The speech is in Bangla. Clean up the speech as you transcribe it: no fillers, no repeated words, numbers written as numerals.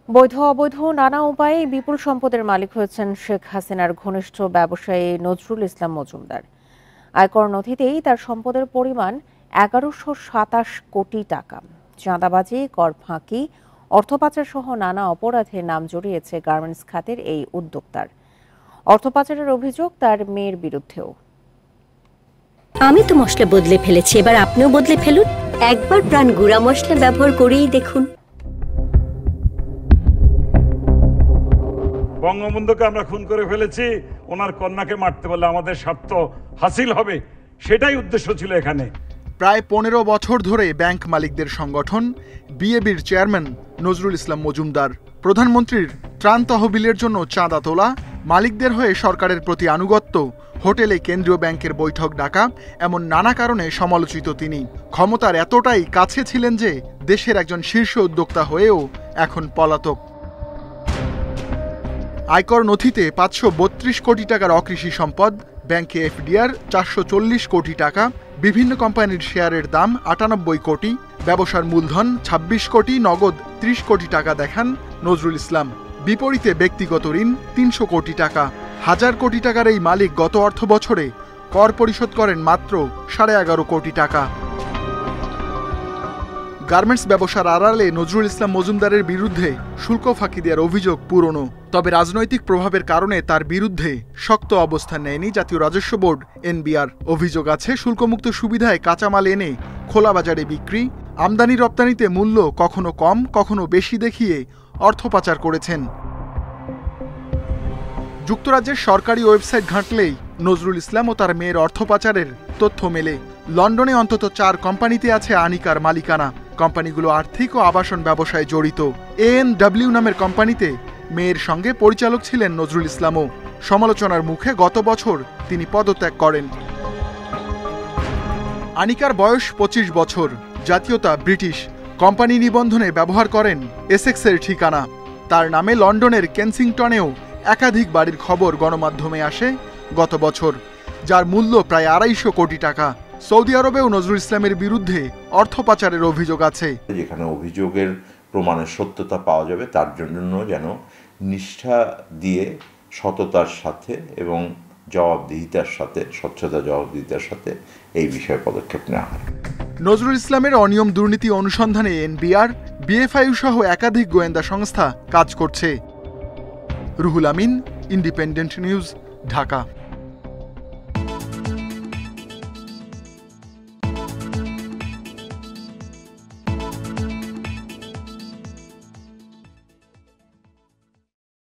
বৈধ অবৈধ নানা উপায়ে বিপুল সম্পদের মালিক হয়েছেন শেখ হাসিনার ঘনিষ্ঠ ব্যবসায়ী নজরুল ইসলাম মজুমদার। আয়কর নথিতেই তার সম্পদের পরিমাণ ১১২৭ কোটি টাকা। চাঁদাবাজি, কর ফাঁকি, অর্থ পাচার সহ নানা অপরাধে নাম জড়িয়েছে গার্মেন্টস খাতের এই উদ্যোক্তার। অর্থ পাচারের অভিযোগ তার মেয়ের বিরুদ্ধেও। আমি তো মশলা বদলে ফেলেছি, এবার আপনিও বদলে ফেলুন। একবার প্রাণ গুঁড়া মশলা ব্যবহার করেই দেখুন। বঙ্গবন্ধুকে আমরা খুন করে ফেলেছি, ওনার কন্যাকে মারতে বললে আমাদের স্বার্থ হাসিল হবে, সেটাই উদ্দেশ্য ছিল এখানে। প্রায় ১৫ বছর ধরে ব্যাংক মালিকদের সংগঠন বিএবির চেয়ারম্যান নজরুল ইসলাম মজুমদার প্রধানমন্ত্রীর ত্রাণ তহবিলের জন্য চাঁদা তোলা, মালিকদের হয়ে সরকারের প্রতি আনুগত্য, হোটেলে কেন্দ্রীয় ব্যাংকের বৈঠক ডাকা, এমন নানা কারণে সমালোচিত তিনি। ক্ষমতার এতটাই কাছে ছিলেন যে দেশের একজন শীর্ষ উদ্যোক্তা হয়েও এখন পলাতক। আয়কর নথিতে ৫৩২ কোটি টাকার অকৃষি সম্পদ, ব্যাংকে এফডিআর ৪৪০ কোটি টাকা, বিভিন্ন কোম্পানির শেয়ারের দাম ৯৮ কোটি, ব্যবসার মূলধন ২৬ কোটি, নগদ ৩০ কোটি টাকা দেখান নজরুল ইসলাম। বিপরীতে ব্যক্তিগত ঋণ ৩০০ কোটি টাকা। ১০০০ কোটি টাকার এই মালিক গত অর্থ বছরে কর পরিশোধ করেন মাত্র ১১.৫ কোটি টাকা। গার্মেন্টস ব্যবসার আড়ালে নজরুল ইসলাম মজুমদারের বিরুদ্ধে শুল্ক ফাঁকি দেওয়ার অভিযোগ পুরনো। তবে রাজনৈতিক প্রভাবের কারণে তার বিরুদ্ধে শক্ত অবস্থান নেয়নি জাতীয় রাজস্ব বোর্ড এনবিআর। অভিযোগ আছে শুল্কমুক্ত সুবিধায় কাঁচামাল এনে খোলা বাজারে বিক্রি, আমদানি রপ্তানিতে মূল্য কখনো কম কখনো বেশি দেখিয়ে অর্থ পাচার করেছেন। যুক্তরাজ্যের সরকারি ওয়েবসাইট ঘাঁটলেই নজরুল ইসলাম ও তার মেয়ের অর্থ পাচারের তথ্য মেলে। লন্ডনে অন্তত ৪ কোম্পানিতে আছে আনিকার মালিকানা। কোম্পানিগুলো আর্থিক ও আবাসন ব্যবসায় জড়িত। ANW নামের কোম্পানিতে মেয়ের সঙ্গে পরিচালক ছিলেন নজরুল ইসলামও। সমালোচনার মুখে গত বছর তিনি পদত্যাগ করেন। আনিকার বয়স ২৫ বছর, জাতীয়তা ব্রিটিশ। কোম্পানি নিবন্ধনে ব্যবহার করেন এসেক্সের ঠিকানা। তার নামে লন্ডনের কেনসিংটনেও একাধিক বাড়ির খবর গণমাধ্যমে আসে গত বছর, যার মূল্য প্রায় ২৫০ কোটি টাকা। সৌদি আরবেও নজরুল ইসলামের বিরুদ্ধে অর্থ পাচারের অভিযোগ আছে। যেখানে অভিযোগের প্রমাণের সত্যতা পাওয়া যাবে তার জন্য যেন নিষ্ঠা দিয়ে সততার সাথে এবং জবাবদিহিতার সাথে, স্বচ্ছতা জবাবদিহিতার সাথে এই বিষয়ে পদক্ষেপ নেওয়া হয়। নজরুল ইসলামের অনিয়ম দুর্নীতি অনুসন্ধানে এনবিআর, বিএফআইউ সহ একাধিক গোয়েন্দা সংস্থা কাজ করছে। Ruhul Amin, independent news, Dhaka.